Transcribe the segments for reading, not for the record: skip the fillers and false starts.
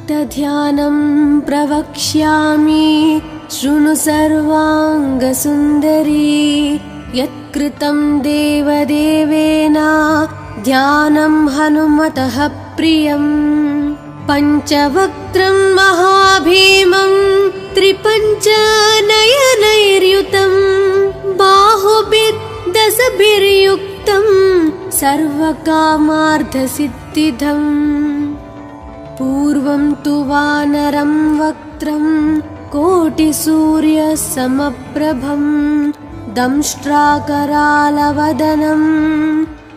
भक्तध्यानं प्रवक्ष्यामि शृणु सर्वाङ्गसुन्दरी यत्कृतं देवदेवेन ध्यानं हनुमतः प्रियम् पञ्चवक्त्रं महाभीमं त्रिपञ्चनयनैर्युतं बाहुभिर्दशभिर्युक्तं सर्वकामार्थसिद्धिदम् पूर्वं तु वानरं वक्त्रं कोटिसूर्यसमप्रभं दंष्ट्राकरालवदनं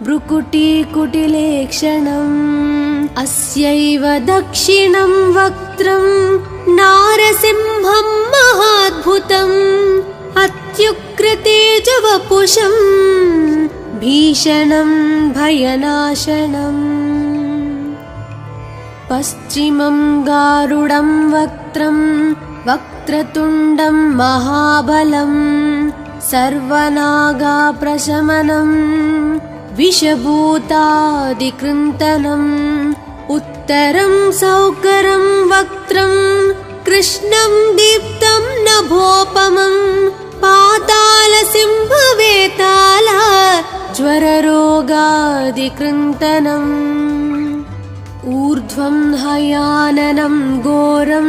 भ्रुकुटीकुटिलेक्षणम् अस्यैव दक्षिणं वक्त्रं नारसिंहं महाद्भुतम् अत्युग्रतेजवपुषं भीषणं भयनाशनम् पश्चिमं गारुडं वक्त्रं वक्रतुण्डं महाबलं सर्वनागाप्रशमनं विषभूतादिकृन्तनम् उत्तरं सौकरं वक्त्रं कृष्णं दीप्तं नभोपमं पातालसिंहवेताल ज्वररोगादिकृन्तनम् ऊर्ध्वं हयाननं घोरं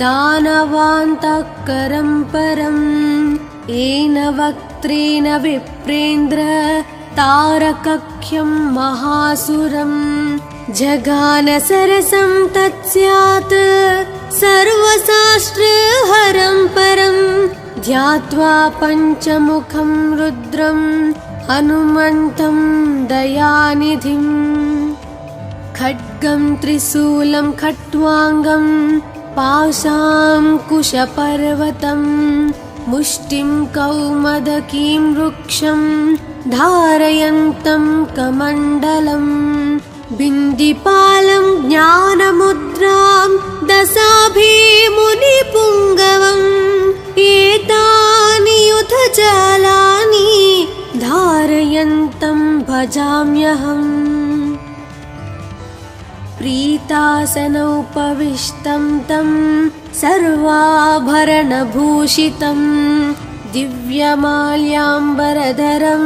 दानवान्तकरं परम् येन वक्त्रेण विप्रेन्द्र तारकख्यं महासुरम् जगानसरसं तत्स्यात् सर्वशास्त्रहरं परं ध्यात्वा पञ्चमुखं रुद्रं हनुमन्तं दयानिधिम् खड्गं त्रिशूलं खट्वाङ्गं पाशाङ्कुशपर्वतं मुष्टिं कौमदकीं वृक्षं धारयन्तं कमण्डलम् बिन्दिपालं ज्ञानमुद्रां दशाभिमुनिपुङ्गवम् एतानि युधजालानि धारयन्तं भजाम्यहम् प्रीतासनोपविष्टं तं सर्वाभरणभूषितं दिव्यमाल्याम्बरधरं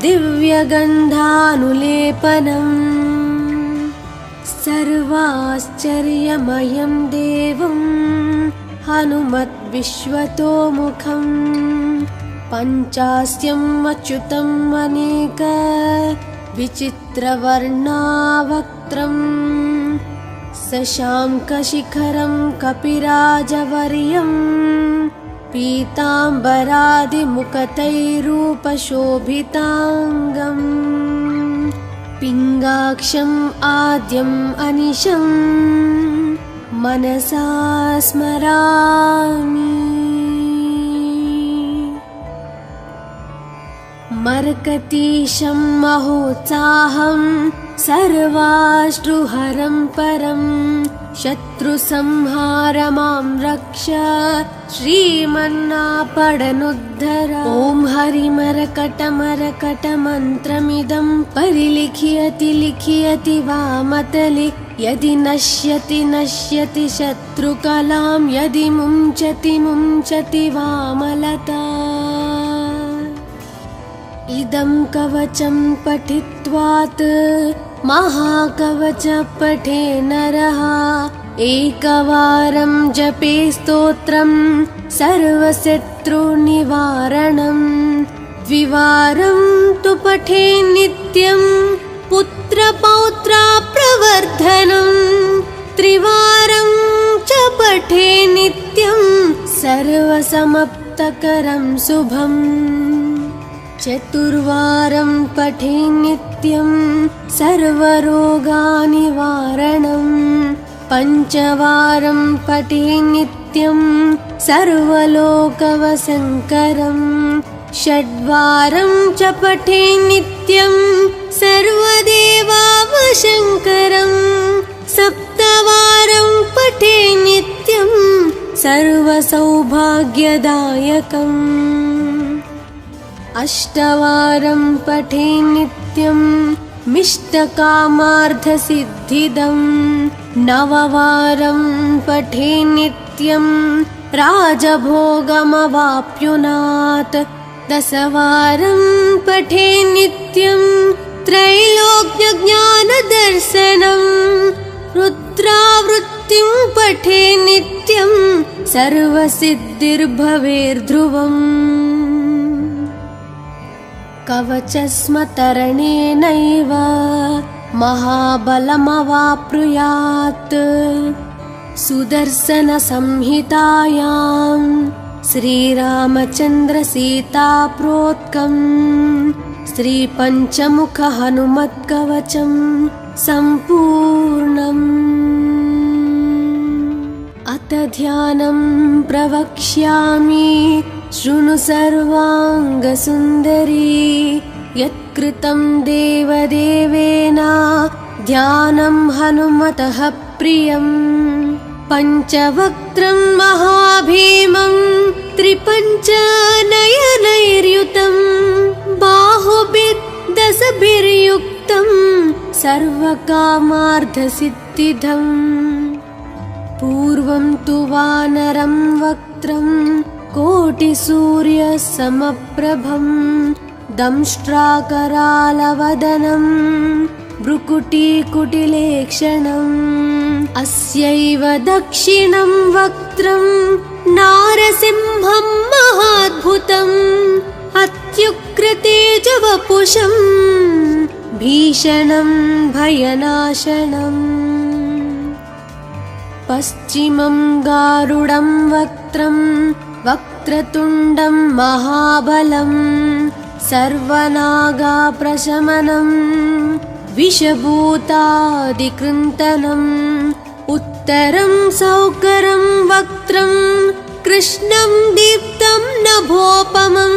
दिव्यगन्धानुलेपनम् सर्वाश्चर्यमयं देवं हनुमद्विश्वतोमुखं पञ्चास्यम् अच्युतम् अनेक विचित्रवर्णावक्त्रं शशाङ्कशिखरं कपिराजवर्यं पीताम्बरादिमुखतैरूपशोभिताङ्गम् पिङ्गाक्षम् आद्यम् अनिशं मनसा स्मरामि मर्कतीशं महोत्साहं सर्वाश्रुहरं परं शत्रुसंहार मां रक्ष श्रीमन्नापडनुद्धर ॐ हरिमरकटमरकटमन्त्रमिदं परिलिख्यति लिख्यति वामतले यदि नश्यति नश्यति शत्रुकलां यदि मुञ्चति मुञ्चति वामलता इदं कवचं पठित्वात् महाकवच पठे नरः एकवारं जपे स्तोत्रं सर्वशत्रुनिवारणम् द्विवारं तु पठे नित्यं पुत्रपौत्राप्रवर्धनम् त्रिवारं च पठे नित्यं सर्वसमाप्तकरं शुभम् चतुर्वारं पठे नित्यं सर्वरोगनिवारणम् पञ्चवारं पठे नित्यं सर्वलोकवशङ्करम् षड्वारं च पठे नित्यं सर्वदेवावशङ्करम् सप्तवारं पठे नित्यं सर्वसौभाग्यदायकम् अष्टवारं पठे नित्यं मिष्टकामार्थसिद्धिदं नववारं पठे नित्यं राजभोगमवाप्युनात् दशवारं पठे नित्यं त्रैलोक्यज्ञानदर्शनं रुद्रावृत्तिं पठे नित्यं सर्वसिद्धिर्भवेर्ध्रुवम् कवचस्मतरणेनैव महाबलमवाप्नुयात् सुदर्शनसंहितायां श्रीरामचन्द्रसीताप्रोक्तं श्रीपञ्चमुखहनुमत्कवचं सम्पूर्णम् अथ ध्यानं प्रवक्ष्यामि शृणु सर्वाङ्गसुन्दरी यत्कृतं देवदेवेन ध्यानं हनुमतः प्रियं पञ्चवक्त्रं महाभीमं त्रिपञ्चनयनैर्युतं बाहुभिर्दशभिर्युक्तं सर्वकामार्थसिद्धिदम् पूर्वं तु वानरं वक्त्रं कोटिसूर्यसमप्रभं दंष्ट्राकरालवदनं भ्रुकुटीकुटिलेक्षणम् अस्यैव दक्षिणं वक्त्रं नारसिंहं महाद्भुतम् अत्युग्रतेजवपुषं भीषणं भयनाशनम् पश्चिमं गारुडं वक्त्रं वक्रतुण्डं महाबलं सर्वनागाप्रशमनं विषभूतादिकृन्तनम् उत्तरं सौकरं वक्त्रं कृष्णं दीप्तं नभोपमं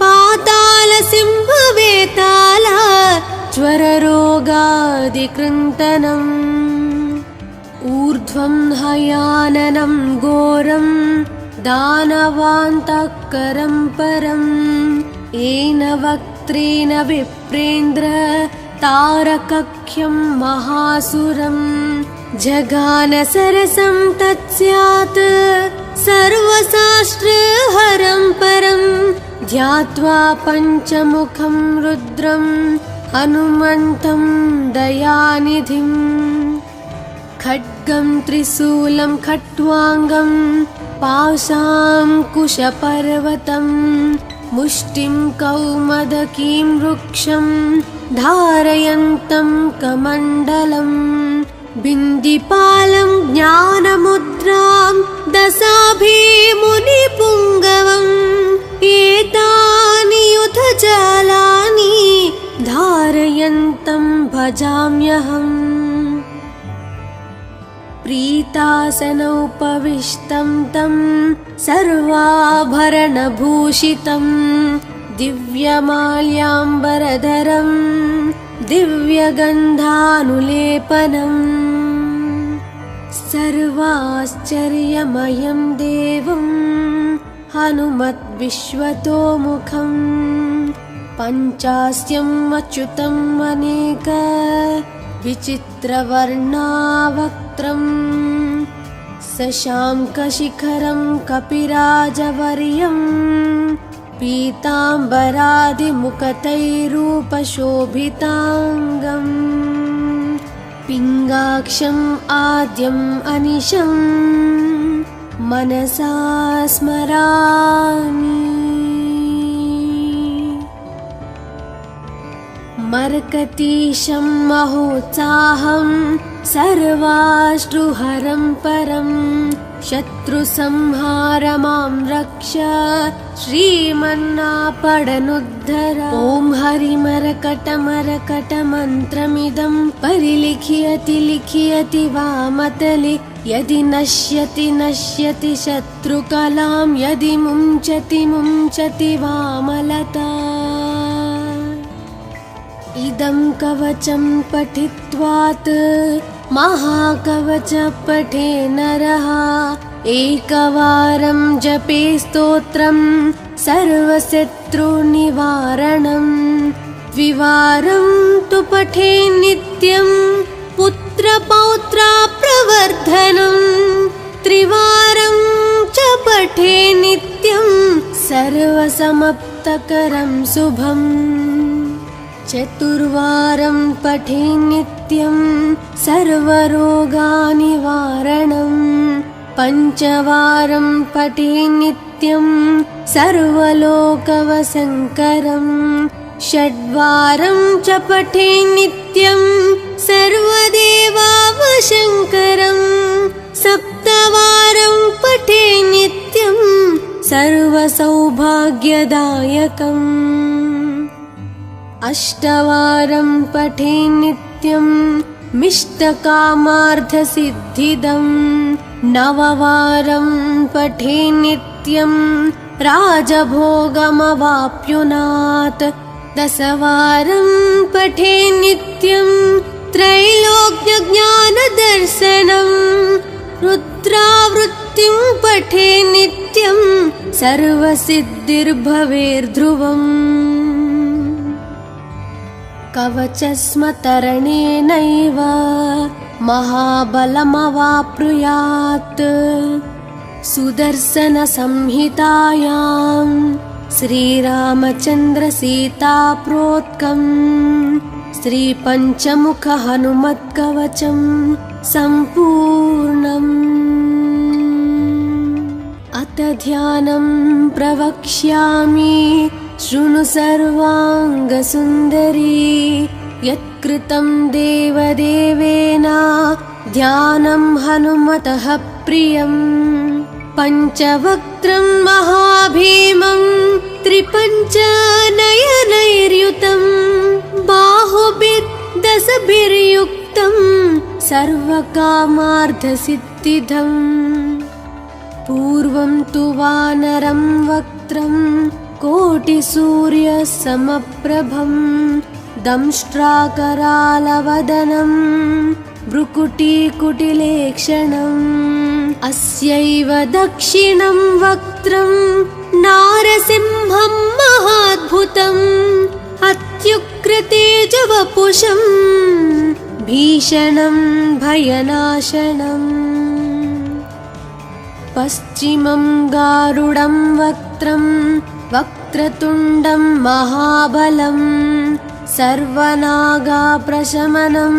पातालसिंहवेताल ज्वररोगादिकृन्तनम् ऊर्ध्वं हयाननं घोरं दानवान्तकरं परं येन वक्त्रेण विप्रेन्द्र तारकख्यं महासुरं जगानसरसं तत्स्यात् सर्वशास्त्रहरं परं ध्यात्वा पञ्चमुखं रुद्रं हनुमन्तं दयानिधिम् खड्गं त्रिशूलं खट्वाङ्गं पाशाङ्कुशपर्वतं मुष्टिं कौमदकीं वृक्षं धारयन्तं कमण्डलं बिन्दिपालं ज्ञानमुद्रां दशाभिमुनिपुङ्गवम् एतानि युधजालानि धारयन्तं भजाम्यहम् प्रीतासनोपविष्टं तं सर्वाभरणभूषितं दिव्यमाल्याम्बरधरं दिव्यगन्धानुलेपनं सर्वाश्चर्यमयं देवं हनुमद्विश्वतोमुखं पञ्चास्यम् अच्युतम् अनेक विचित्रवर्णावक्त्रं शशाङ्कशिखरं कपिराजवर्यं पीताम्बरादिमुखतैरूपशोभिताङ्गम् पिङ्गाक्षम् आद्यम् अनिशं मनसा स्मरामि मर्कतीशं महोत्साहं सर्वाश्रुहरं परं शत्रुसंहार मां रक्ष श्रीमन्नापडनुद्धर ॐ हरिमरकटमरकटमन्त्रमिदं परिलिख्यति लिख्यति वामतले यदि नश्यति नश्यति शत्रुकलां यदि मुञ्चति मुञ्चति वामलता इदं कवचं पठित्वात् महाकवच पठे नरः एकवारं जपे स्तोत्रं सर्वशत्रुनिवारणं द्विवारं तु पठे नित्यं पुत्रपौत्राप्रवर्धनम् त्रिवारं च पठे नित्यं सर्वसमाप्तकरं शुभम् चतुर्वारं पठे नित्यं सर्वरोगनिवारणम् पञ्चवारं पठे नित्यं सर्वलोकवशङ्करम् षड्वारं च पठे नित्यं सर्वदेवावशङ्करम् सप्तवारं पठे नित्यं सर्वसौभाग्यदायकम् अष्टवारं पठे नित्यं मिष्टकामार्थसिद्धिदम् नववारं पठे नित्यं राजभोगमवाप्नुयात् दशवारं पठे नित्यं त्रैलोक्यज्ञानदर्शनम् रुद्रावृत्तिं पठे नित्यं सर्वसिद्धिर्भवेर्ध्रुवम् कवचस्मतरणेनैव महाबलमवाप्नुयात् सुदर्शनसंहितायां श्रीरामचन्द्रसीताप्रोक्तं श्रीपञ्चमुखहनुमत्कवचं सम्पूर्णम् अथ ध्यानं प्रवक्ष्यामि शृणु सर्वाङ्गसुन्दरी यत्कृतं देवदेवेन ध्यानं हनुमतः प्रियम् पञ्चवक्त्रं महाभीमं त्रिपञ्चनयनैर्युतं बाहुभिर्दशभिर्युक्तं सर्वकामार्थसिद्धिदम् पूर्वं तु वानरं वक्त्रं कोटिसूर्यसमप्रभं दंष्ट्राकरालवदनं भ्रुकुटीकुटिलेक्षणम् अस्यैव दक्षिणं वक्त्रं नारसिंहं महाद्भुतम् अत्युग्रतेजवपुषं भीषणं भयनाशनम् पश्चिमं गारुडं वक्त्रं वक्रतुण्डं महाबलं सर्वनागाप्रशमनं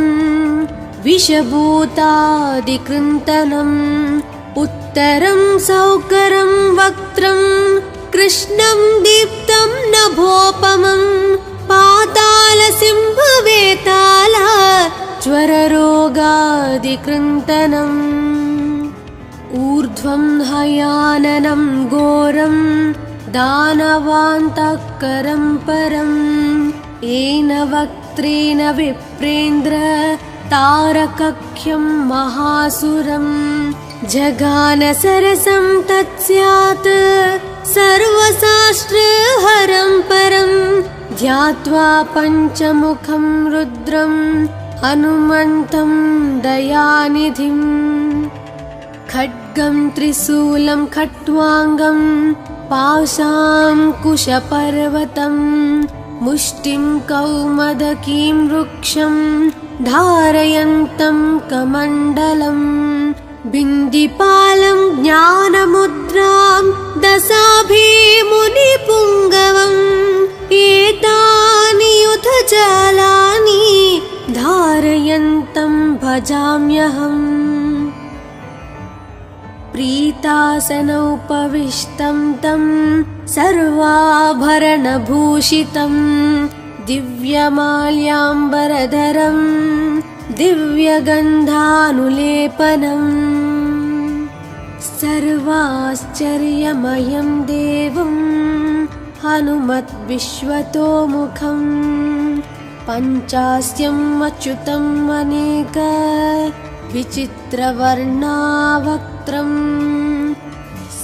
विषभूतादिकृन्तनम् उत्तरं सौकरं वक्त्रं कृष्णं दीप्तं नभोपमं पातालसिंहवेताल ज्वररोगादिकृन्तनम् ऊर्ध्वं हयाननं घोरं दानवान्तकरं परं येन वक्त्रेण विप्रेन्द्र तारकख्यं महासुरं जगानसरसं तत्स्यात् सर्वशास्त्रहरं परं ध्यात्वा पञ्चमुखं रुद्रं हनुमन्तं दयानिधिम् खड्गं त्रिशूलं खट्वाङ्गं पाशाङ्कुशपर्वतं मुष्टिं कौमदकीं वृक्षं धारयन्तं कमण्डलम् बिन्दिपालं ज्ञानमुद्रां दशाभिमुनिपुङ्गवम् एतानि युधजालानि धारयन्तं भजाम्यहम् प्रीतासनोपविष्टं तं सर्वाभरणभूषितं दिव्यमाल्याम्बरधरं दिव्यगन्धानुलेपनम् सर्वाश्चर्यमयं देवं हनुमद्विश्वतोमुखं पञ्चास्यम् अच्युतम् अनेक विचित्रवर्णावक्त्रं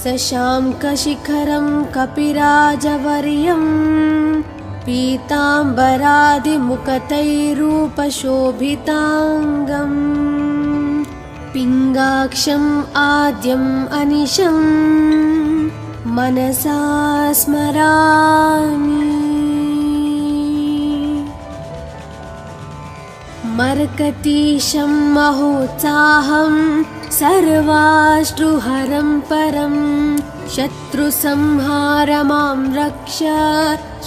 शशाङ्कशिखरं कपिराजवर्यं पीताम्बरादिमुखतैरूपशोभिताङ्गम् पिङ्गाक्षम् आद्यम् अनिशं मनसा स्मरामि। मरकतीशं महोत्साहं सर्वाश्रुहरं परं शत्रुसंहार मां रक्ष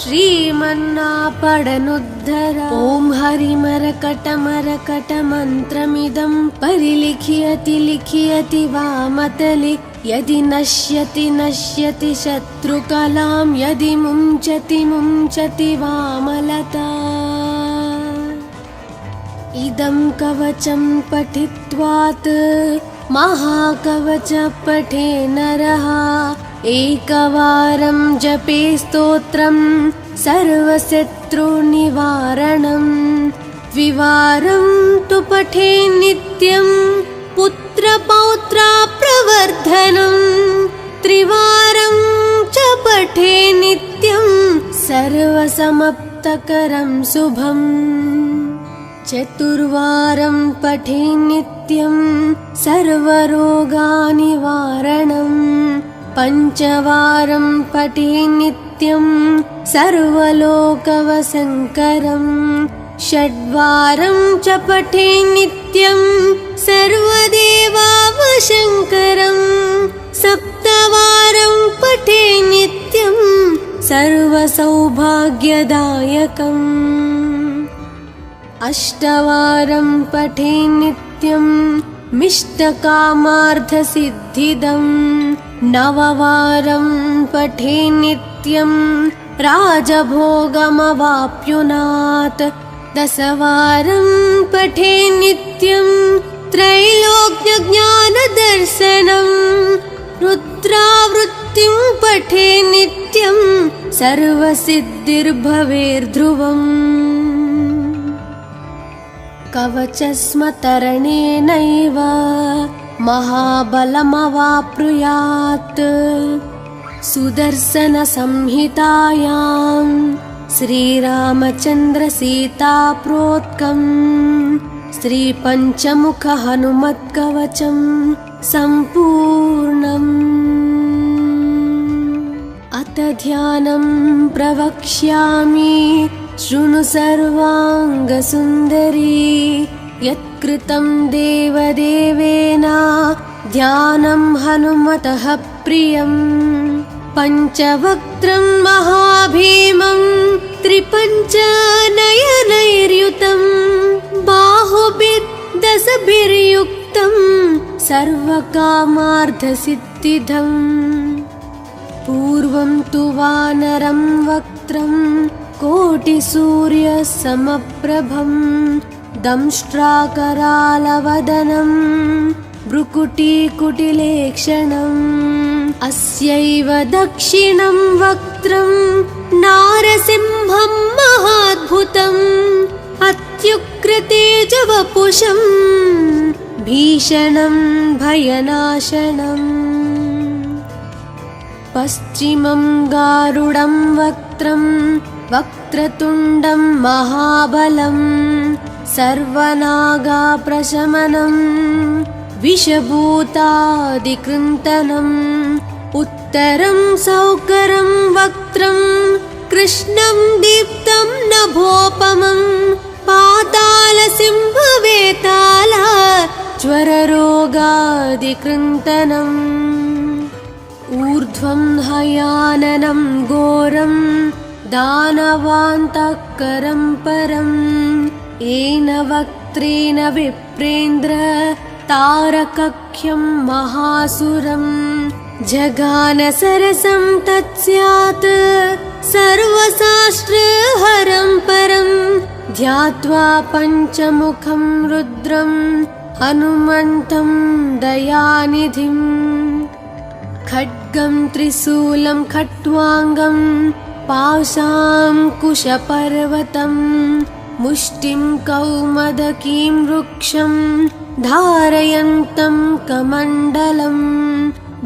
श्रीमन्नापडनुद्धर। ॐ हरिमरकटमरकटमन्त्रमिदं परिलिख्यति लिख्यति वामतले यदि नश्यति नश्यति शत्रुकलां यदि मुञ्चति मुञ्चति वामलता। इदं कवचं पठित्वात् महाकवच पठे नरः एकवारं जपे स्तोत्रं सर्वशत्रुनिवारणं द्विवारं तु पठे नित्यं पुत्रपौत्रप्रवर्धनं त्रिवारं च पठे नित्यं सर्वसमाप्तकरं शुभम् चतुर्वारं पठे नित्यं सर्वरोगनिवारणं पञ्चवारं पठे नित्यं सर्वलोकवशङ्करं षड्वारं च पठे नित्यं सर्वदेवावशङ्करं सप्तवारं पठे नित्यं सर्वसौभाग्यदायकम् अष्टवारं पठे नित्यं मिष्टकामार्थसिद्धिदं नववारं पठे नित्यं राजभोगमवाप्नुयात् दशवारं पठे नित्यं त्रैलोक्यज्ञानदर्शनं रुद्रावृत्तिं पठे नित्यं सर्वसिद्धिर्भवेर्ध्रुवम् कवचस्मतरणेनैव महाबलमवाप्नुयात् सुदर्शनसंहितायां श्रीरामचन्द्रसीताप्रोक्तं श्रीपञ्चमुखहनुमत्कवचं सम्पूर्णम्। अथ ध्यानं प्रवक्ष्यामि शृणु सर्वाङ्गसुन्दरी यत्कृतं देवदेवेन ध्यानं हनुमतः प्रियं पञ्चवक्त्रं महाभीमं त्रिपञ्चनयनैर्युतं बाहुभिर्दशभिर्युक्तं सर्वकामार्थसिद्धिदम् पूर्वं तु वानरं वक्त्रं कोटिसूर्यसमप्रभं दंष्ट्राकरालवदनं भ्रुकुटीकुटिलेक्षणम् अस्यैव दक्षिणं वक्त्रं नारसिंहं महाद्भुतम् अत्युग्रतेजवपुषं भीषणं भयनाशनम् पश्चिमं गारुडं वक्त्रं वक्रतुण्डं महाबलं सर्वनागाप्रशमनं विषभूतादिकृन्तनम् उत्तरं सौकरं वक्त्रं कृष्णं दीप्तं नभोपमं पातालसिंहवेताल ज्वररोगादिकृन्तनम् ऊर्ध्वं हयाननं घोरं दानवान्तकरं परं येन वक्त्रेण विप्रेन्द्र तारकख्यं महासुरं जगानसरसं तत्स्यात् सर्वशास्त्रहरं परं ध्यात्वा पञ्चमुखं रुद्रं हनुमन्तं दयानिधिम् खड्गं त्रिशूलं खट्वाङ्गं पाशाङ्कुशपर्वतं मुष्टिं कौमदकीं वृक्षं धारयन्तं कमण्डलं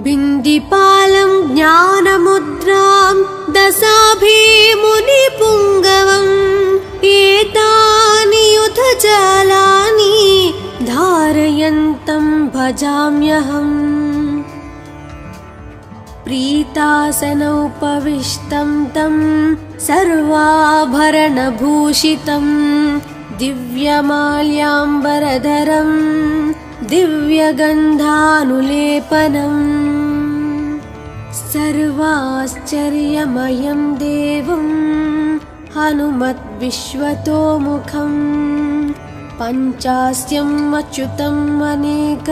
बिन्दिपालं ज्ञानमुद्रां दशाभिमुनिपुङ्गवम् एतानि युधजालानि धारयन्तं भजाम्यहम् प्रीतासनोपविष्टं तं सर्वाभरणभूषितं दिव्यमाल्याम्बरधरं दिव्यगन्धानुलेपनम् सर्वाश्चर्यमयं देवं हनुमद्विश्वतोमुखम् पञ्चास्यम् अच्युतम् अनेक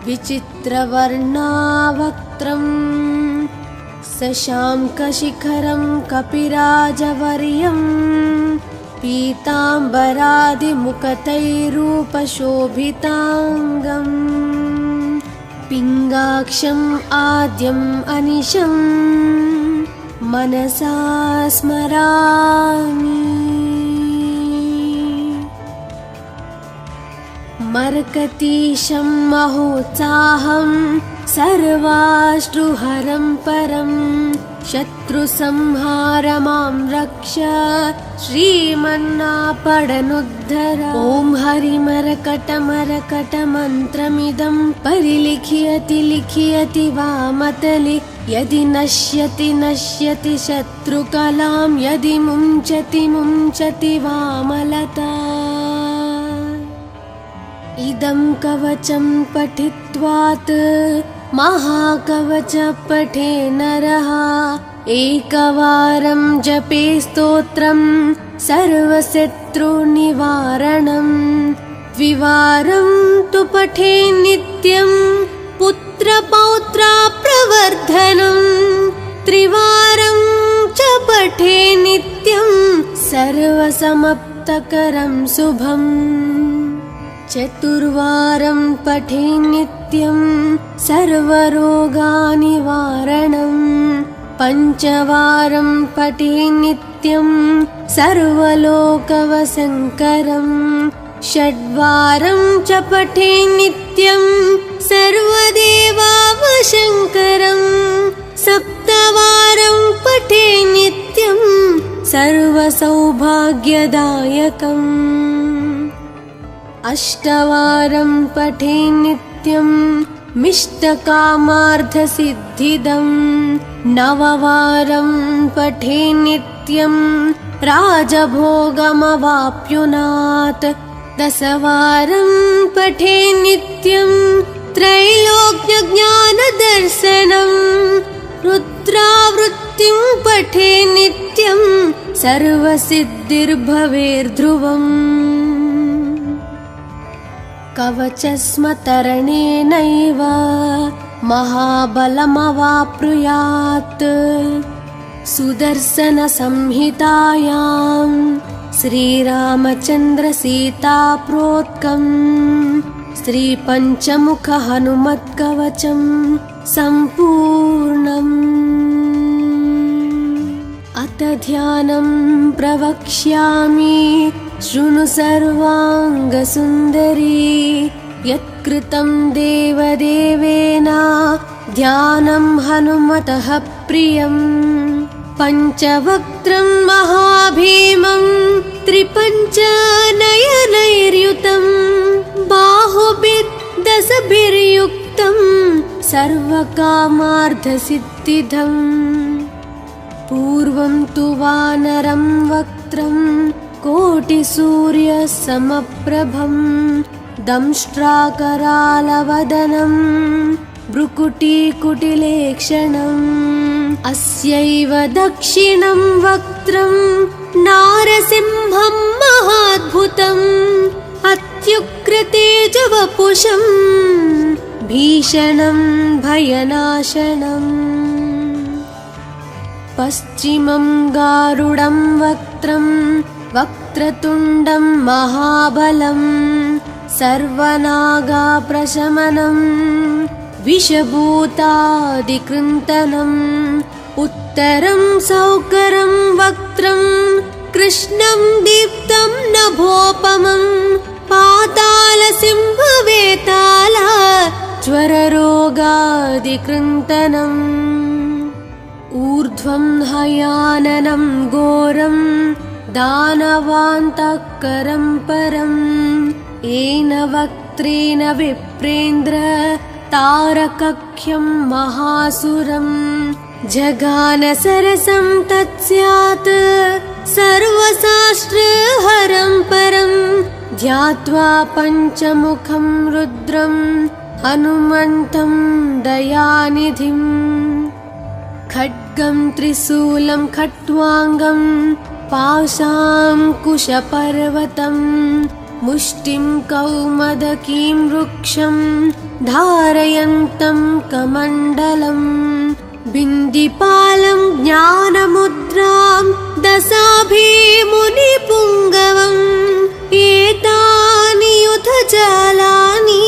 विचित्रवर्णावक्त्रम् शशाङ्कशिखरं कपिराजवर्यं पीताम्बरादिमुखतैरूपशोभिताङ्गम् पिङ्गाक्षम् आद्यम् अनिशम् मनसा स्मरामि। मर्कतीशं महोत्साहं सर्वाश्रुहरं परं शत्रुसंहार मां रक्ष श्रीमन्नापडनुद्धर। ॐ हरिमरकटमरकटमन्त्रमिदं परिलिख्यति लिख्यति वामतले यदि नश्यति नश्यति शत्रुकलां यदि मुञ्चति मुञ्चति वामलता। इदं कवचं पठित्वात् महाकवच पठे नरः एकवारं जपे स्तोत्रं सर्वशत्रुनिवारणम् द्विवारं तु पठे नित्यं पुत्रपौत्राप्रवर्धनम् त्रिवारं च पठे नित्यं सर्वसमाप्तकरं शुभम् चतुर्वारं पठे नित्यं सर्वरोगनिवारणम् पञ्चवारं पठे नित्यं सर्वलोकवशङ्करम् षड्वारं च पठे नित्यं सर्वदेवावशङ्करम् सप्तवारं पठे नित्यं सर्वसौभाग्यदायकम् अष्टवारं पठे नित्यं मिष्टकामार्थसिद्धिदम् नववारं पठे नित्यं राजभोगमवाप्नुयात् दशवारं पठे नित्यं त्रैलोक्यज्ञानदर्शनम् रुद्रावृत्तिं पठे नित्यं सर्वसिद्धिर्भवेर्ध्रुवम् कवचस्मतरणेनैव महाबलमवाप्नुयात् सुदर्शनसंहितायां श्रीरामचन्द्रसीताप्रोक्तम् श्रीपञ्चमुखहनुमत्कवचं सम्पूर्णम्। अथ ध्यानं प्रवक्ष्यामि शृणु सर्वाङ्गसुन्दरी यत्कृतं देवदेवेन ध्यानं हनुमतः प्रियम् पञ्चवक्त्रं महाभीमं त्रिपञ्चनयनैर्युतं बाहुभिर्दशभिर्युक्तं सर्वकामार्थसिद्धिदम् पूर्वं तु वानरं वक्त्रं कोटिसूर्यसमप्रभं दंष्ट्राकरालवदनं भ्रुकुटीकुटिलेक्षणम् अस्यैव दक्षिणं वक्त्रं नारसिंहं महाद्भुतम् अत्युग्रतेजवपुषं भीषणं भयनाशनम् पश्चिमं गारुडं वक्त्रं वक्रतुण्डं महाबलं सर्वनागाप्रशमनं विषभूतादिकृन्तनम् उत्तरं सौकरं वक्त्रं कृष्णं दीप्तं नभोपमं पातालसिंहवेताल ज्वररोगादिकृन्तनम् ऊर्ध्वं हयाननं घोरं दानवान्तकरं परम् येन वक्त्रेण विप्रेन्द्र तारकख्यं महासुरम् जगानसरसं तत्स्यात् सर्वशास्त्रहरं परम् ध्यात्वा पञ्चमुखं रुद्रं हनुमन्तं दयानिधिं खड्गं त्रिशूलं खट्वाङ्गं पाशाङ्कुशपर्वतं मुष्टिं कौमदकीं वृक्षं धारयन्तं कमण्डलं बिन्दिपालं ज्ञानमुद्रां दशाभिमुनिपुङ्गवम् एतानि युधजालानि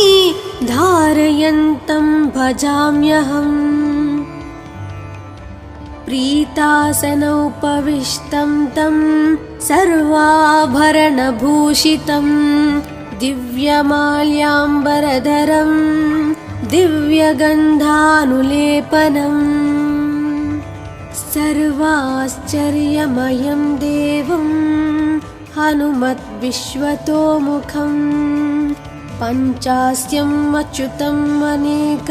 धारयन्तं भजाम्यहम् प्रीतासनोपविष्टं तं सर्वाभरणभूषितं दिव्यमाल्याम्बरधरं दिव्यगन्धानुलेपनम् सर्वाश्चर्यमयं देवं हनुमद्विश्वतोमुखं पञ्चास्यम् अच्युतम् अनेक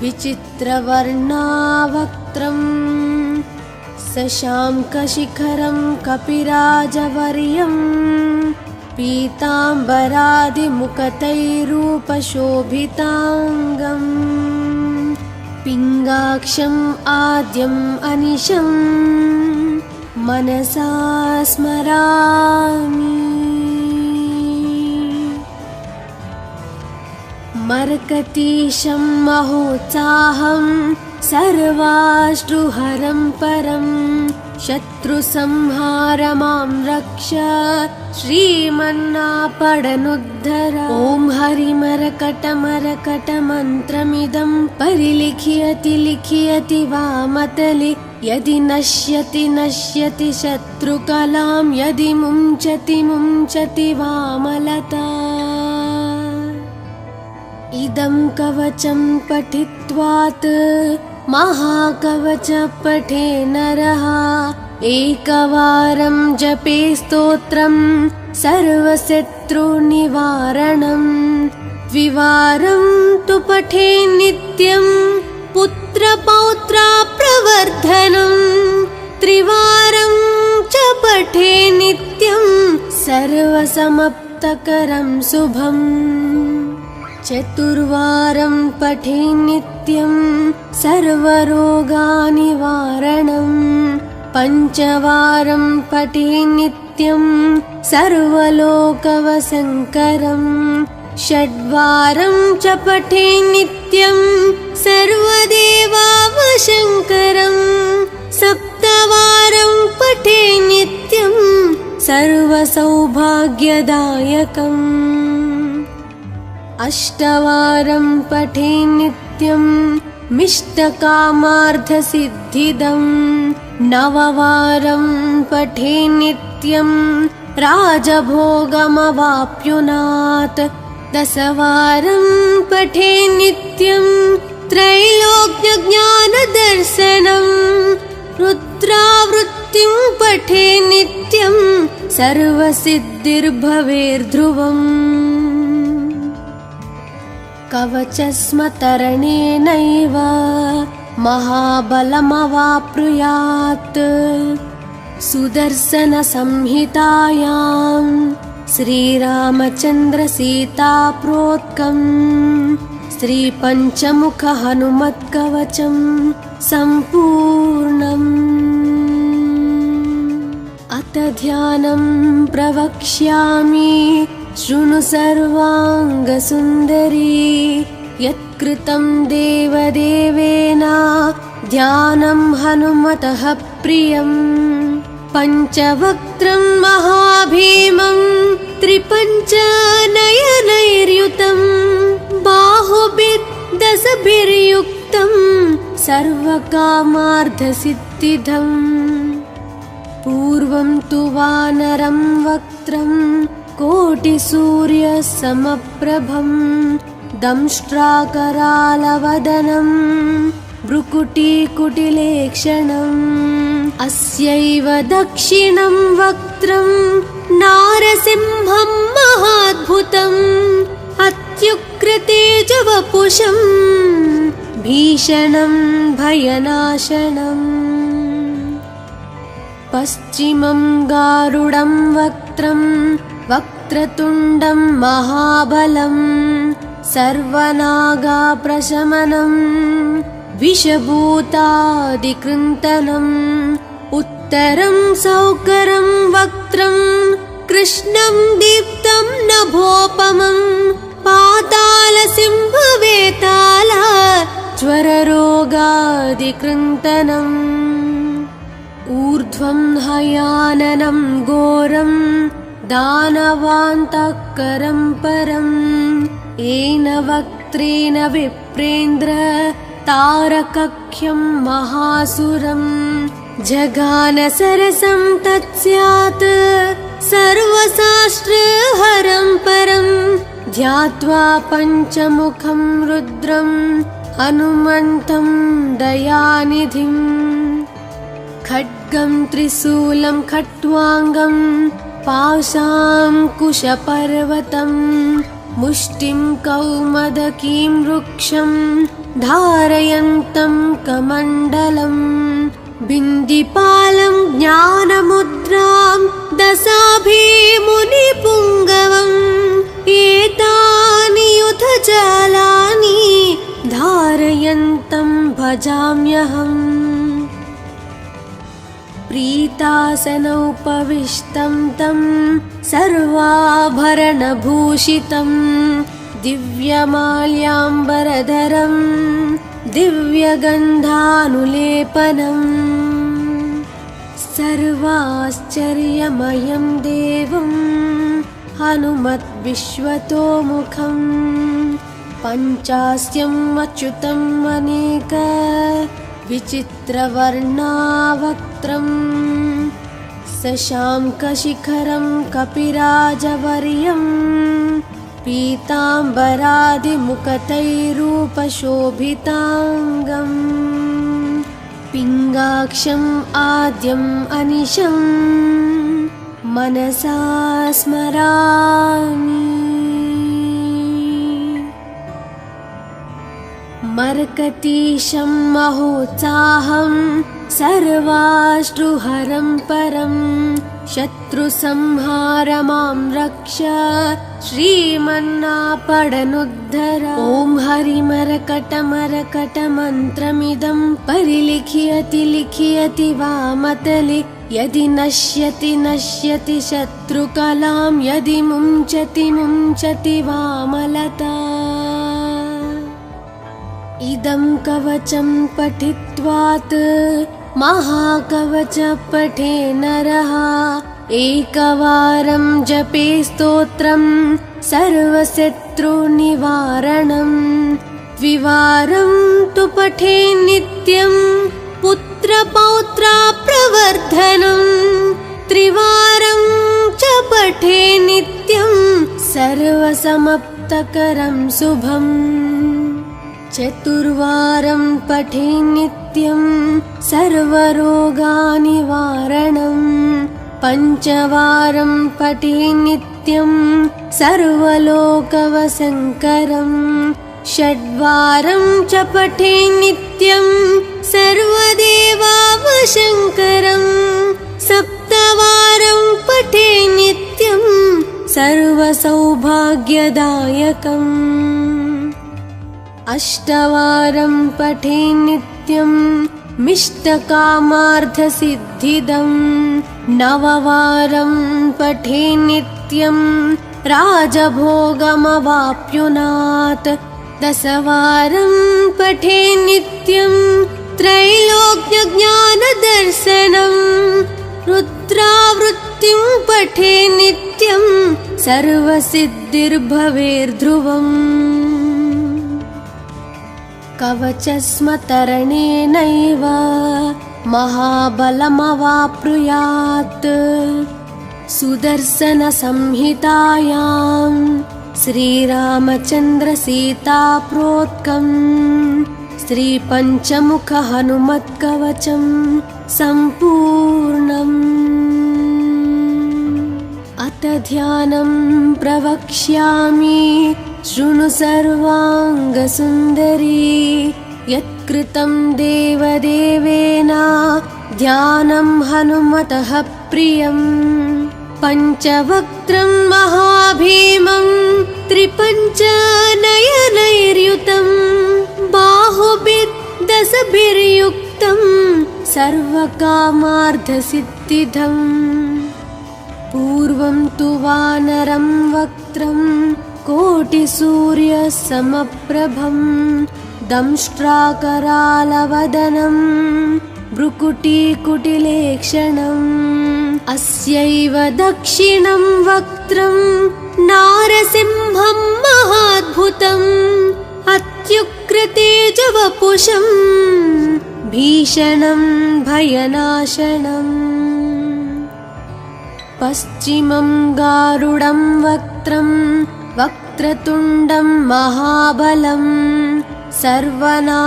विचित्रवर्णावक्त्रं शशाङ्कशिखरं कपिराजवर्यं पीताम्बरादिमुकुटैरूपशोभिताङ्गम् पिङ्गाक्षम् आद्यम् अनिशं मनसा स्मरामि मर्कटीशं महोत्साहं सर्वाश्रुहरं परं शत्रुसंहारमां रक्ष श्रीमन्नापडनुद्धर ॐ हरिमरकटमरकटमन्त्रमिदं परिलिख्यति लिख्यति वामतले यदि नश्यति नश्यति शत्रुकलां यदि मुञ्चति मुञ्चति वामलता इदं कवचं पठित्वात् महाकवच पठे नरः एकवारं जपे स्तोत्रं सर्वशत्रुनिवारणं द्विवारं तु पठे नित्यं पुत्रपौत्राप्रवर्धनं त्रिवारं च पठे नित्यं सर्वसमाप्तकरं शुभम् चतुर्वारं पठे नित्यं सर्वरोगनिवारणं पञ्चवारं पठे नित्यं सर्वलोकवशङ्करं षड्वारं च पठे नित्यं सर्वदेवावशङ्करं सप्तवारं पठे नित्यं सर्वसौभाग्यदायकम् अष्टवारं पठे नित्यं मिष्टकामार्थसिद्धिदं नववारं पठे नित्यं राजभोगमवाप्नुयात् दशवारं पठे नित्यं त्रैलोक्यज्ञानदर्शनं रुद्रावृत्तिं पठे नित्यं सर्वसिद्धिर्भवेर्ध्रुवम् कवचस्मतरणेनैव महाबलमवाप्नुयात् सुदर्शनसंहितायां श्रीरामचन्द्रसीताप्रोक्तं श्रीपञ्चमुखहनुमत्कवचं सम्पूर्णम् अथ ध्यानं प्रवक्ष्यामि शृणु सर्वाङ्गसुन्दरी यत्कृतं देवदेवेन ध्यानं हनुमतः प्रियं पञ्चवक्त्रं महाभीमं त्रिपञ्चनयनैर्युतं बाहुभिर्दशभिर्युक्तं सर्वकामार्थसिद्धिदम् पूर्वं तु वानरं वक्त्रं कोटिसूर्यसमप्रभं दंष्ट्राकरालवदनं भ्रुकुटीकुटिलेक्षणम् अस्यैव दक्षिणं वक्त्रं नारसिंहं महाद्भुतम् अत्युग्रतेजवपुषं भीषणं भयनाशनम् पश्चिमं गारुडं वक्त्रं वक्रतुण्डं महाबलं सर्वनागाप्रशमनं विषभूतादिकृन्तनं उत्तरं सौकरं वक्त्रं कृष्णं दीप्तं नभोपमं पातालसिंहवेताल ज्वररोगादिकृन्तनम् ऊर्ध्वं हयाननं घोरं दानवान्तःकरं परम् येन वक्त्रेण विप्रेन्द्र तारकख्यं महासुरम् जगान सरसं तत्स्यात् सर्वशास्त्रहरं परं ध्यात्वा पञ्चमुखं रुद्रं हनुमन्तं दयानिधिम् खड्गं त्रिशूलं खट्वाङ्गं पाशाङ्कुशपर्वतं मुष्टिं कौमदकीं वृक्षं धारयन्तं कमण्डलं बिन्दिपालं ज्ञानमुद्रां दशाभिमुनिपुङ्गवम् एतानि युधजालानि धारयन्तं भजाम्यहम् प्रीतासनोपविष्टं तं सर्वाभरणभूषितं दिव्यमाल्याम्बरधरं दिव्यगन्धानुलेपनम् सर्वाश्चर्यमयं देवं हनुमद्विश्वतोमुखं पञ्चास्यम् अच्युतम् अनेक विचित्रवर्णावक्त्रं शशाङ्कशिखरं कपिराजवर्यं पीताम्बरादिमुकुटैरूपशोभिताङ्गम् पिङ्गाक्षम् आद्यम् अनिशं मनसा स्मरामि मर्कटीशं महोत्साहं सर्वाश्रुहरं परं शत्रुसंहार मां रक्ष श्रीमन्नापडनुद्धर ॐ हरिमरकटमरकटमन्त्रमिदं परिलिख्यति लिख्यति वामतले यदि नश्यति नश्यति शत्रुकलां यदि मुञ्चति मुञ्चति वामलता इदं कवचं पठित्वात् महाकवच पठे नरः एकवारं जपे स्तोत्रं सर्वशत्रुनिवारणं द्विवारं तु पठे नित्यं पुत्रपौत्राप्रवर्धनं त्रिवारं च पठे नित्यं सर्वसमाप्तकरं शुभम् चतुर्वारं पठे नित्यं सर्वरोगनिवारणं पञ्चवारं पठे नित्यं सर्वलोकवशङ्करं षड्वारं च पठे नित्यं सर्वदेवावशङ्करं सप्तवारं पठे नित्यं सर्वसौभाग्यदायकम् अष्टवारं पठे नित्यं मिष्टकामार्थसिद्धिदं नववारं पठे नित्यं राजभोगमवाप्नुयात् दशवारं पठे नित्यं त्रैलोक्यज्ञानदर्शनं रुद्रावृत्तिं पठे नित्यं सर्वसिद्धिर्भवेर्ध्रुवम् कवचस्मतरणेनैव महाबलमवाप्नुयात् सुदर्शनसंहितायां श्रीरामचन्द्रसीताप्रोक्तं श्रीपञ्चमुखहनुमत्कवचं सम्पूर्णम् अथ ध्यानं प्रवक्ष्यामि शृणु सर्वाङ्गसुन्दरी यत्कृतं देवदेवेन ध्यानं हनुमतः प्रियं पञ्चवक्त्रं महाभीमं त्रिपञ्चनयनैर्युतं बाहुभिर्दशभिर्युक्तं सर्वकामार्थसिद्धिदम् पूर्वं तु वानरं वक्त्रं कोटिसूर्यसमप्रभं दंष्ट्राकरालवदनं भ्रुकुटीकुटिलेक्षणम् अस्यैव दक्षिणं वक्त्रं नारसिंहं महाद्भुतम् अत्युग्रतेजवपुषं भीषणं भयनाशनम् पश्चिमं गारुडं वक्त्रं वक्रतुण्डं महाबलं सर्वनागाप्रशमनं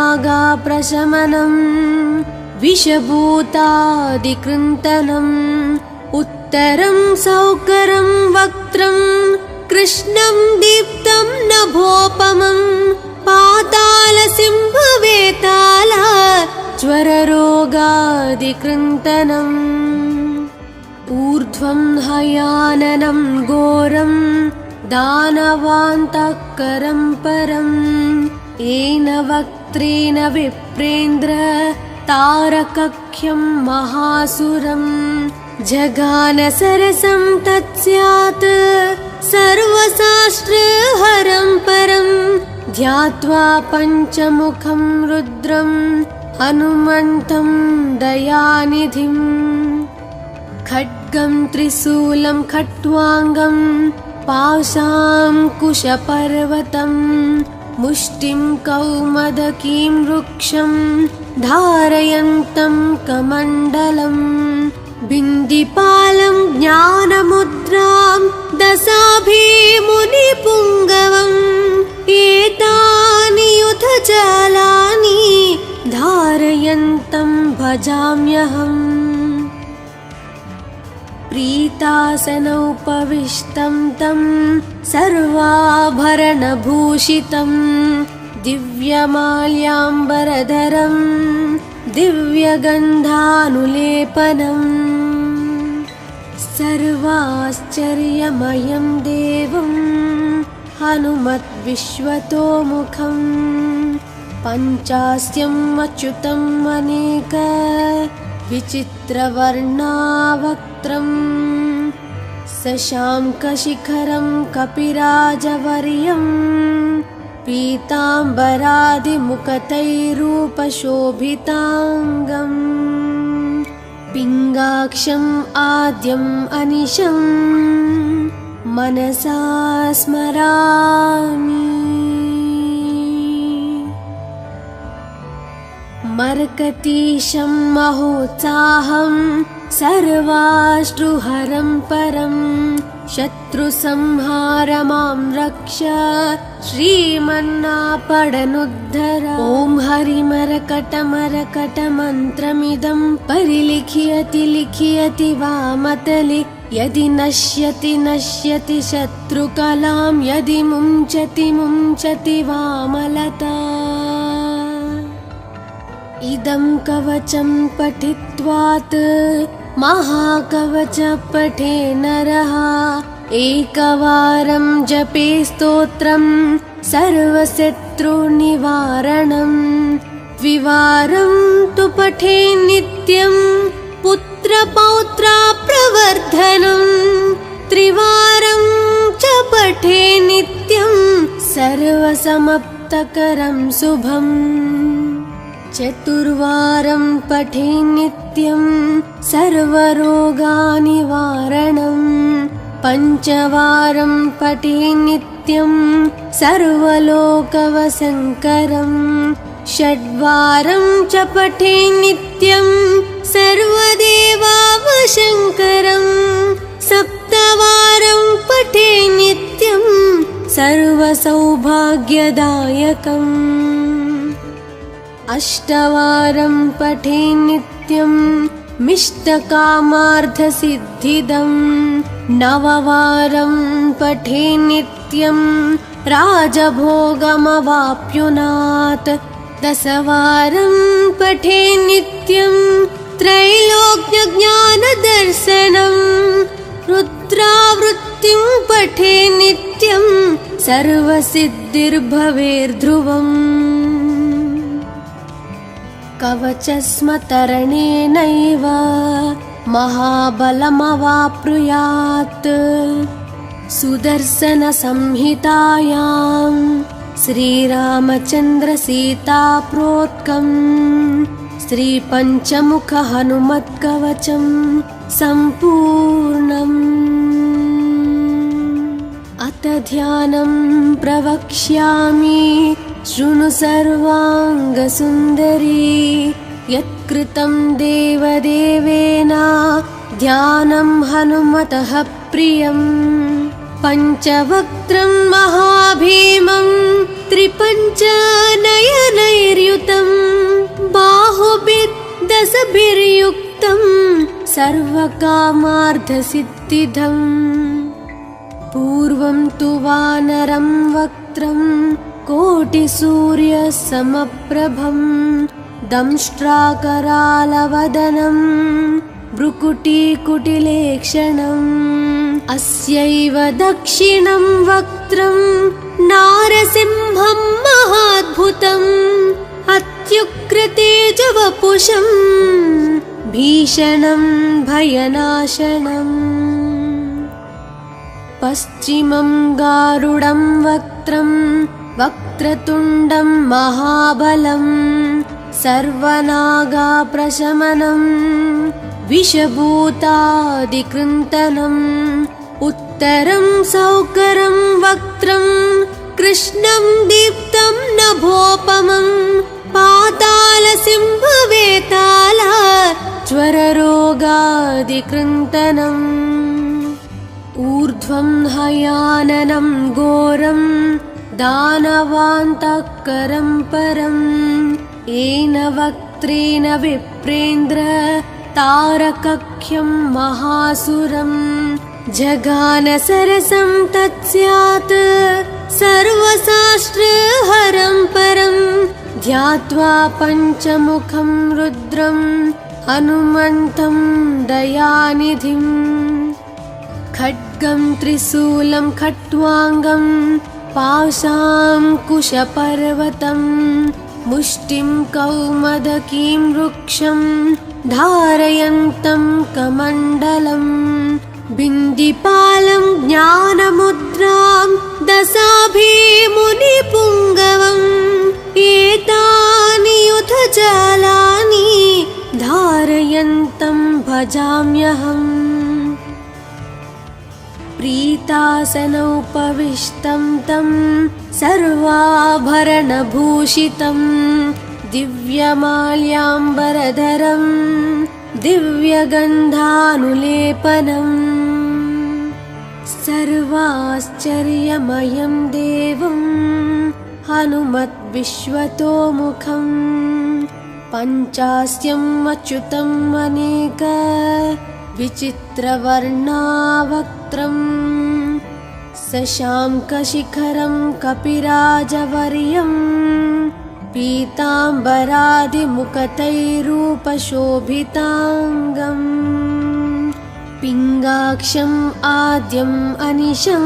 विषभूतादिकृन्तनम् उत्तरं सौकरं वक्त्रं कृष्णं दीप्तं नभोपमं पातालसिंहवेताल ज्वररोगादिकृन्तनम् ऊर्ध्वं हयाननं घोरं दानवान्तःकरं परं येन वक्त्रेण विप्रेन्द्र तारकख्यं महासुरं जगानसरसं तत्स्यात् सर्वशास्त्रहरं परं ध्यात्वा पञ्चमुखं रुद्रं हनुमन्तं दयानिधिम् खड्गं त्रिशूलं खट्वाङ्गं पाशाङ्कुशपर्वतं मुष्टिं कौमदकीं वृक्षं धारयन्तं कमण्डलं बिन्दिपालं ज्ञानमुद्रां दशाभिमुनिपुङ्गवम् एतानि युधजालानि धारयन्तं भजाम्यहम् प्रीतासनोपविष्टं तं सर्वाभरणभूषितं दिव्यमाल्याम्बरधरं दिव्यगन्धानुलेपनं सर्वाश्चर्यमयं देवं हनुमद्विश्वतोमुखं पञ्चास्यम् अच्युतम् अनेक विचित्रवर्णावक्त्रं शशाङ्कशिखरं कपिराजवर्यं पीताम्बरादिमुखतैरूपशोभिताङ्गम् पिङ्गाक्षम् आद्यम् अनिशं मनसा स्मरामि मर्कटीशं महोत्साहं सर्वाश्रुहरं परं शत्रुसंहारमां रक्ष श्रीमन्नापडनुद्धर ॐ हरिमरकटमरकटमन्त्रमिदं परिलिख्यति लिख्यति वामतले यदि नश्यति नश्यति शत्रुकलां यदि मुञ्चति मुञ्चति वामलता इदं कवचं पठित्वात् महाकवच पठे नरः एकवारं जपे स्तोत्रं सर्वशत्रुनिवारणं द्विवारं तु पठे नित्यं पुत्रपौत्राप्रवर्धनं त्रिवारं च पठे नित्यं सर्वसमाप्तकरं शुभम् चतुर्वारं पठे नित्यं सर्वरोगनिवारणं पञ्चवारं पठे नित्यं सर्वलोकवशङ्करं षड्वारं च पठे नित्यं सर्वदेवावशङ्करं सप्तवारं पठे नित्यं सर्वसौभाग्यदायकम् अष्टवारं पठे नित्यं मिष्टकामार्थसिद्धिदं नववारं पठे नित्यं राजभोगमवाप्नुयात् दशवारं पठे नित्यं त्रैलोक्यज्ञानदर्शनं रुद्रावृत्तिं पठे नित्यं सर्वसिद्धिर्भवेर्ध्रुवम् कवचस्मतरणेनैव महाबलमवाप्नुयात् सुदर्शनसंहितायां श्रीरामचन्द्रसीताप्रोक्तं श्रीपञ्चमुखहनुमत्कवचं सम्पूर्णम्। अथ ध्यानं प्रवक्ष्यामि शृणु सर्वाङ्गसुन्दरी यत्कृतं देवदेवेन ध्यानं हनुमतः प्रियम् पञ्चवक्त्रं महाभीमं त्रिपञ्चनयनैर्युतं बाहुभिर्दशभिर्युक्तं सर्वकामार्थसिद्धिदम् पूर्वं तु वानरं वक्त्रं कोटिसूर्यसमप्रभं दंष्ट्राकरालवदनं भ्रुकुटीकुटिलेक्षणम् अस्यैव दक्षिणं वक्त्रं नारसिंहं महाद्भुतम् अत्युग्रतेजवपुषं भीषणं भयनाशनम् पश्चिमं गारुडं वक्त्रं वक्रतुण्डं महाबलं सर्वनागाप्रशमनं विषभूतादिकृन्तनम् उत्तरं सौकरं वक्त्रं कृष्णं दीप्तं नभोपमं पातालसिंहवेताल ज्वररोगादिकृन्तनम् ऊर्ध्वं हयाननं घोरं दानवान्तकरं परं येन वक्त्रेण विप्रेन्द्र तारकख्यं महासुरं जगानसरसं तत्स्यात् सर्वशास्त्रहरं परं ध्यात्वा पञ्चमुखं रुद्रं हनुमन्तं दयानिधिम् खड्गं त्रिशूलं खट्वाङ्गं पाशाङ्कुशपर्वतं मुष्टिं कौमदकीं वृक्षं धारयन्तं कमण्डलम् बिन्दिपालं ज्ञानमुद्रां दशाभिमुनिपुङ्गवम् एतानि युधजालानि धारयन्तं भजाम्यहम् प्रीतासनोपविष्टं तं सर्वाभरणभूषितं दिव्यमाल्याम्बरधरं दिव्यगन्धानुलेपनम् सर्वाश्चर्यमयं देवं हनुमद्विश्वतोमुखं पञ्चास्यम् अच्युतम् अनेक विचित्रवर्णावक्त्रं शशाङ्कशिखरं कपिराजवर्यं पीताम्बरादिमुखतैरूपशोभिताङ्गम् पिङ्गाक्षम् आद्यम् अनिशं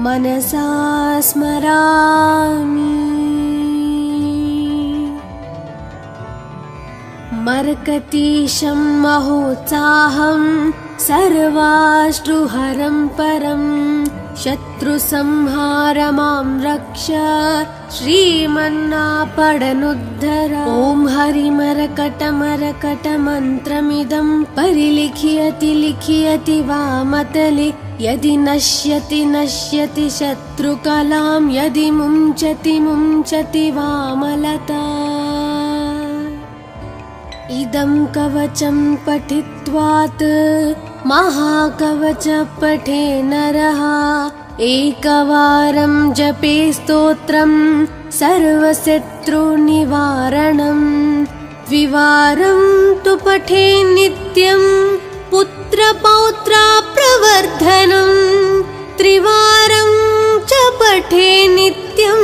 मनसा स्मरामि मर्कतीशं महोत्साहं सर्वाश्रुहरं परं शत्रुसंहार मां रक्ष श्रीमन्नापडनुद्धर ॐ हरिमरकटमरकटमन्त्रमिदं परिलिखियति लिखियति वामतले यदि नश्यति नश्यति शत्रुकलां यदि मुञ्चति मुञ्चति वामलता इदं कवचं पठित्वात् महाकवच पठे नरः एकवारं जपे स्तोत्रं सर्वशत्रुनिवारणं द्विवारं तु पठे नित्यं पुत्रपौत्राप्रवर्धनं त्रिवारं च पठे नित्यं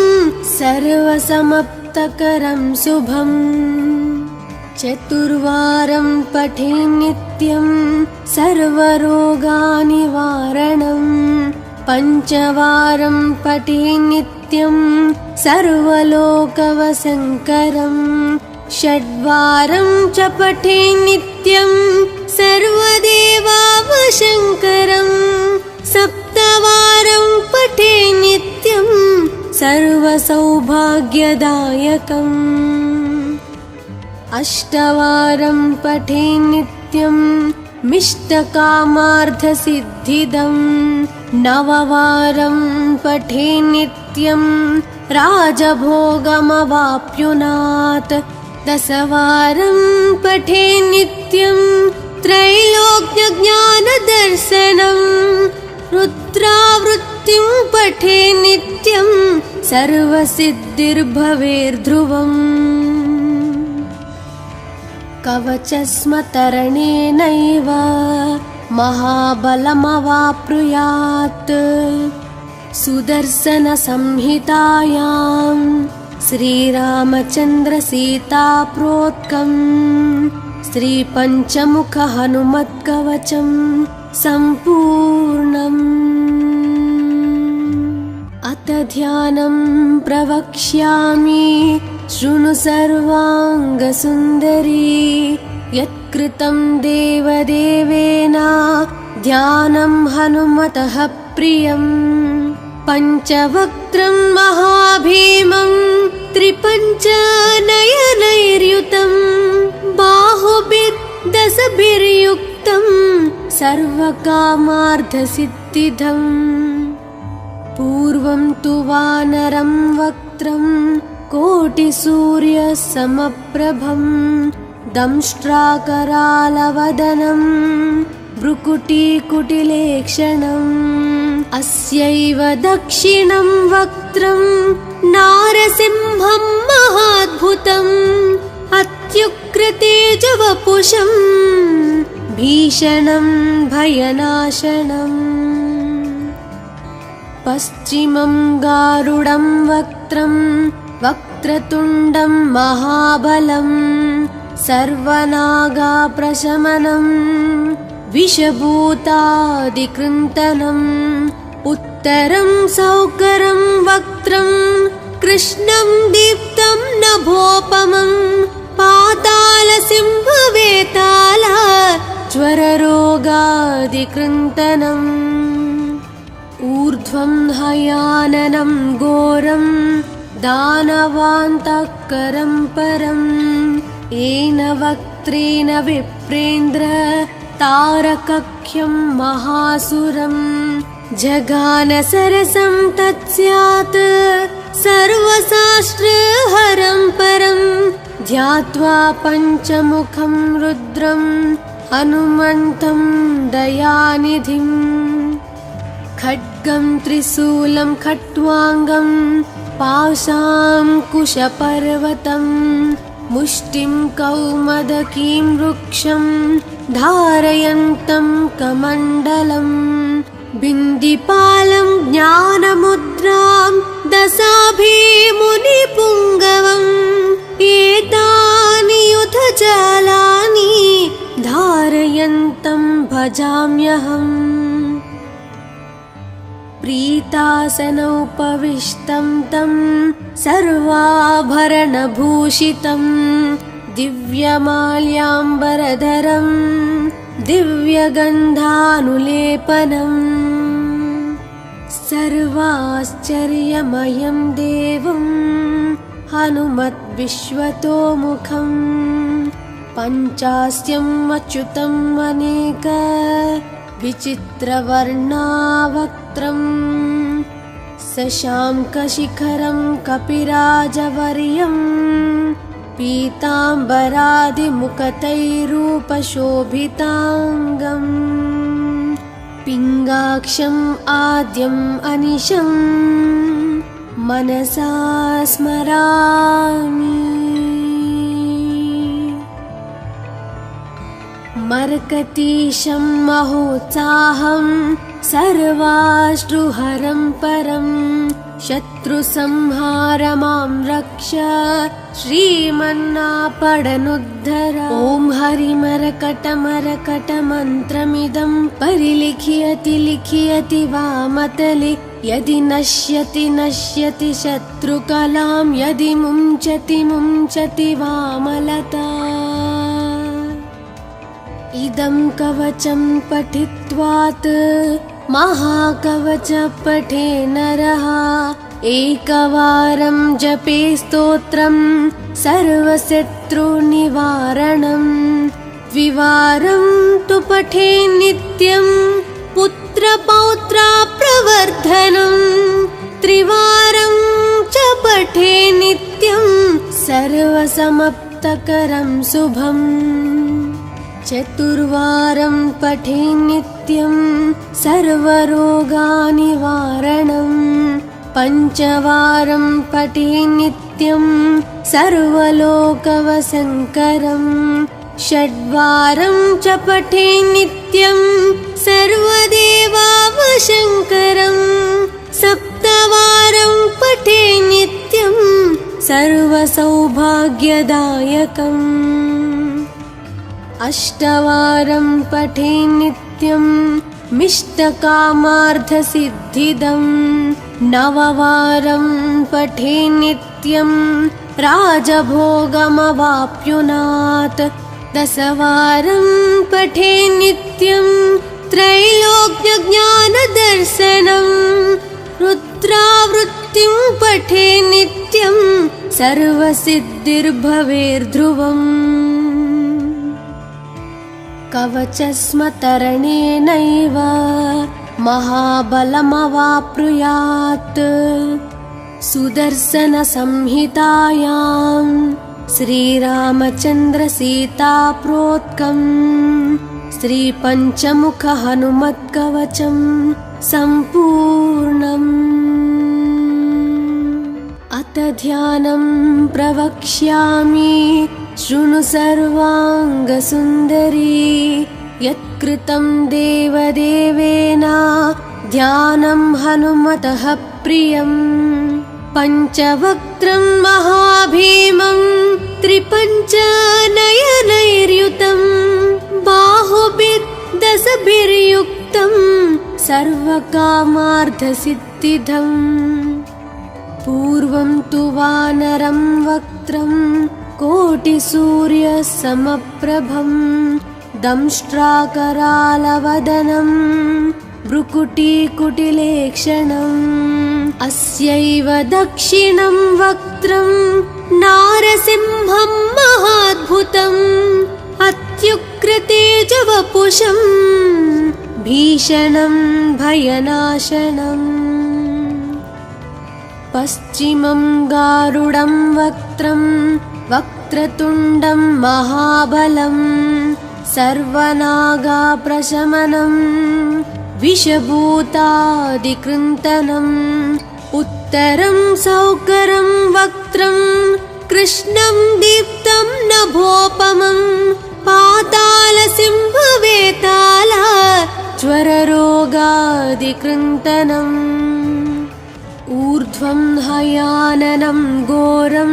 सर्वसमाप्तकरं शुभम् चतुर्वारं पठे नित्यं सर्वरोगानिवारणम् पञ्चवारं पठे नित्यं सर्वलोकवशङ्करम् षड्वारं च पठे नित्यं सर्वदेवावशङ्करम् सप्तवारं पठे नित्यं सर्वसौभाग्यदायकम् अष्टवारं पठे नित्यं मिष्टकामार्थसिद्धिदम् नववारं पठे नित्यं राजभोगमवाप्नुयात् दशवारं पठे नित्यं त्रैलोक्यज्ञानदर्शनम् रुद्रावृत्तिं पठे नित्यं सर्वसिद्धिर्भवेर्ध्रुवम् कवचस्मतरणेनैव महाबलमवाप्नुयात् सुदर्शनसंहितायां श्रीरामचन्द्रसीताप्रोक्तं श्रीपञ्चमुखहनुमत्कवचं सम्पूर्णम् अथ ध्यानं प्रवक्ष्यामि शृणु सर्वाङ्गसुन्दरी यत्कृतं देवदेवेन ध्यानं हनुमतः प्रियम् पञ्चवक्त्रं महाभीमं त्रिपञ्चनयनैर्युतं बाहुभिर्दशभिर्युक्तं सर्वकामार्थसिद्धिदम् पूर्वं तु वानरं वक्त्रं कोटिसूर्यसमप्रभं दंष्ट्राकरालवदनं भ्रुकुटीकुटिलेक्षणम् अस्यैव दक्षिणं वक्त्रं नारसिंहं महाद्भुतम् अत्युग्रतेजवपुषं भीषणं भयनाशनम् पश्चिमं गारुडं वक्त्रं वक्रतुण्डं महाबलं सर्वनागाप्रशमनं विषभूतादिकृन्तनम् उत्तरं सौकरं वक्त्रं कृष्णं दीप्तं नभोपमं पातालसिंहवेताल ज्वररोगादिकृन्तनम् ऊर्ध्वं हयाननं घोरं दानवान्तकरं परं येन वक्त्रेण विप्रेन्द्र तारकख्यं महासुरं जगानसरसं तत्स्यात् सर्वशास्त्रहरं परं ध्यात्वा पञ्चमुखं रुद्रं हनुमन्तं दयानिधिम् खड्गं त्रिशूलं खट्वाङ्गं पाशाङ्कुशपर्वतं मुष्टिं कौमदकीं वृक्षं धारयन्तं कमण्डलम् बिन्दिपालं ज्ञानमुद्रां दशाभिमुनिपुङ्गवम् एतानि युधजालानि धारयन्तं भजाम्यहम् प्रीतासनोपविष्टं तं सर्वाभरणभूषितं दिव्यमाल्याम्बरधरं दिव्यगन्धानुलेपनम् सर्वाश्चर्यमयं देवं हनुमद्विश्वतोमुखं पञ्चास्यम् अच्युतम् अनेक विचित्रवर्णावक्त्रं शशाङ्कशिखरं कपिराजवर्यं पीताम्बरादिमुखतैरूपशोभिताङ्गम् पिङ्गाक्षम् आद्यम् अनिशं मनसा स्मरामि मरकतीशं महोत्साहं सर्वाश्रुहरं परं शत्रुसंहार मां रक्ष श्रीमन्नापडनुद्धर। ॐ हरिमरकटमरकटमन्त्रमिदं परिलिखयति लिखयति वामतले यदि नश्यति नश्यति शत्रुकलां यदि मुञ्चति मुञ्चति वामलता। इदं कवचं पठित्वात् महाकवच पठे नरः एकवारं जपे स्तोत्रं सर्वशत्रुनिवारणं द्विवारं तु पठे नित्यं पुत्रपौत्राप्रवर्धनं त्रिवारं च पठे नित्यं सर्वसमाप्तकरं शुभम् चतुर्वारं पठे नित्यं सर्वरोगनिवारणं पञ्चवारं पठे नित्यं सर्वलोकवशङ्करं षड्वारं च पठे नित्यं सर्वदेवावशङ्करं सप्तवारं पठे नित्यं सर्वसौभाग्यदायकम् अष्टवारं पठे नित्यं मिष्टकामार्थसिद्धिदं नववारं पठे नित्यं राजभोगमवाप्नुयात् दशवारं पठे नित्यं त्रैलोक्यज्ञानदर्शनं रुद्रावृत्तिं पठे नित्यं सर्वसिद्धिर्भवेर्ध्रुवम् कवचस्मतरणेनैव महाबलमवाप्नुयात् सुदर्शनसंहितायां श्रीरामचन्द्रसीताप्रोक्तं श्रीपञ्चमुखहनुमत्कवचं सम्पूर्णम्। अथ ध्यानं प्रवक्ष्यामि शृणु सर्वाङ्गसुन्दरी यत्कृतं देवदेवेन ध्यानं हनुमतः प्रियम् पञ्चवक्त्रं महाभीमं त्रिपञ्चनयनैर्युतं बाहुभिर्दशभिर्युक्तं सर्वकामार्थसिद्धिदम् पूर्वं तु वानरं वक्त्रं कोटिसूर्यसमप्रभं दंष्ट्राकरालवदनं भ्रुकुटीकुटिलेक्षणम् अस्यैव दक्षिणं वक्त्रं नारसिंहं महाद्भुतम् अत्युग्रतेजवपुषं भीषणं भयनाशनम् पश्चिमं गारुडं वक्त्रं वक्रतुण्डं महाबलं सर्वनागाप्रशमनं विषभूतादिकृन्तनम् उत्तरं सौकरं वक्त्रं कृष्णं दीप्तं नभोपमं पातालसिंहवेताल ज्वररोगादिकृन्तनम् ऊर्ध्वं हयाननं घोरं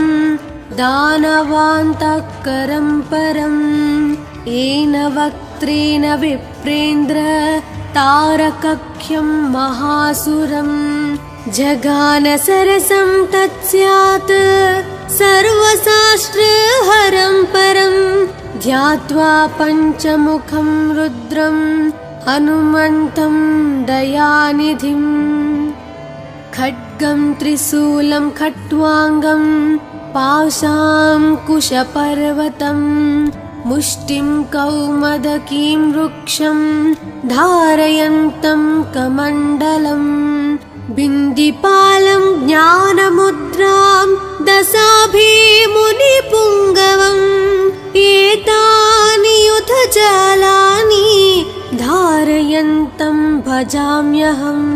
दानवान्तकरं परम् येन वक्त्रेण विप्रेन्द्र तारकख्यं महासुरं जगानसरसं तत्स्यात् सर्वशास्त्रहरं परं ध्यात्वा पञ्चमुखं रुद्रं हनुमन्तं दयानिधिम् खड्गं त्रिशूलं खट्वाङ्गं पाशाङ्कुशपर्वतं मुष्टिं कौमदकीं वृक्षं धारयन्तं कमण्डलं बिन्दिपालं ज्ञानमुद्रां दशाभिमुनिपुङ्गवम् एतानि युधजालानि धारयन्तं भजाम्यहम्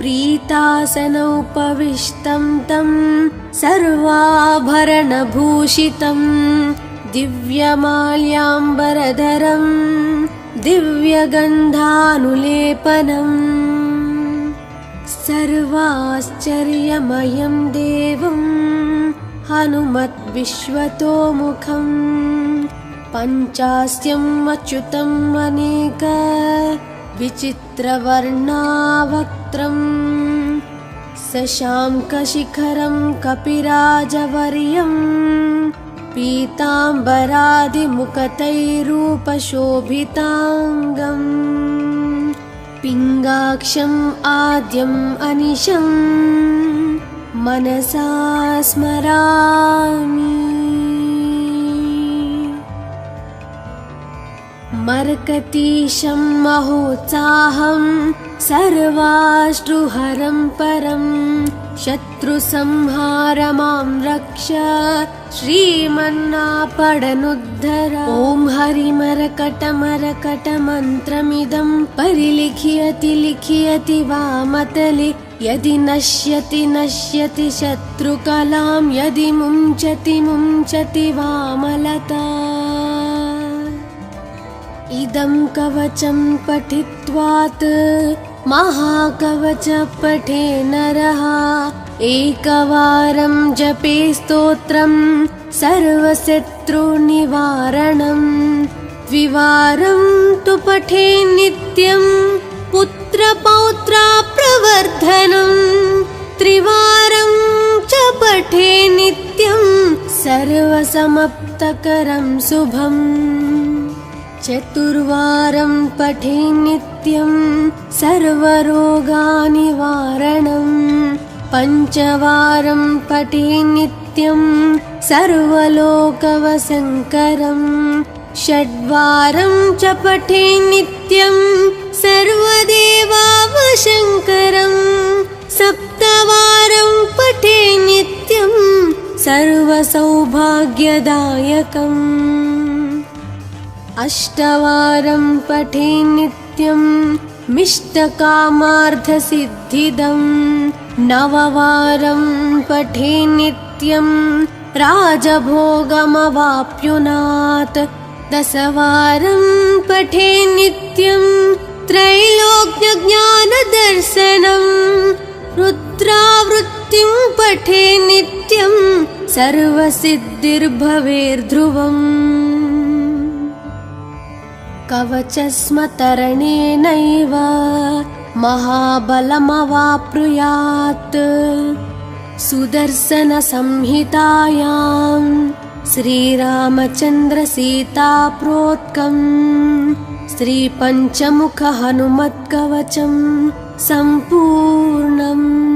प्रीतासनोपविष्टं तं सर्वाभरणभूषितं दिव्यमाल्याम्बरधरं दिव्यगन्धानुलेपनम् सर्वाश्चर्यमयं देवं हनुमद्विश्वतोमुखम् पञ्चास्यम् अच्युतम् अनेक विचित्रवर्णावक्त्रम् शशाङ्कशिखरं कपिराजवर्यं पीताम्बरादिमुकुटैरूपशोभिताङ्गम् पिङ्गाक्षम् आद्यम् अनिशं मनसा स्मरामि। मर्कतीशं महोत्साहं सर्वाश्रुहरं परं शत्रुसंहारमां रक्ष श्रीमन्नापडनुद्धर। ॐ हरिमरकटमरकटमन्त्रमिदं परिलिख्यति लिख्यति वामतले यदि नश्यति नश्यति शत्रुकलां यदि मुञ्चति मुञ्चति वामलता। इदं कवचं पठित्वात् महाकवच पठे नरः एकवारं जपे स्तोत्रं सर्वशत्रुनिवारणम् द्विवारं तु पठे नित्यं पुत्रपौत्रप्रवर्धनम् त्रिवारं च पठे नित्यं सर्वसमाप्तकरं शुभम् चतुर्वारं पठे नित्यं सर्वरोगनिवारणम् पञ्चवारं पठे नित्यं सर्वलोकवशङ्करम् षड्वारं च पठे नित्यं सर्वदेवावशङ्करम् सप्तवारं पठे नित्यं सर्वसौभाग्यदायकम् अष्टवारं पठे नित्यं मिष्टकामार्थसिद्धिदम् नववारं पठे नित्यं राजभोगमवाप्नुयात् दशवारं पठे नित्यं त्रैलोक्यज्ञानदर्शनं रुद्रावृत्तिं पठे नित्यं सर्वसिद्धिर्भवेर्ध्रुवम् कवचस्मतरणेनैव महाबलमवाप्नुयात् सुदर्शनसंहितायां श्रीरामचन्द्रसीताप्रोक्तं श्रीपञ्चमुखहनुमत्कवचं सम्पूर्णम्।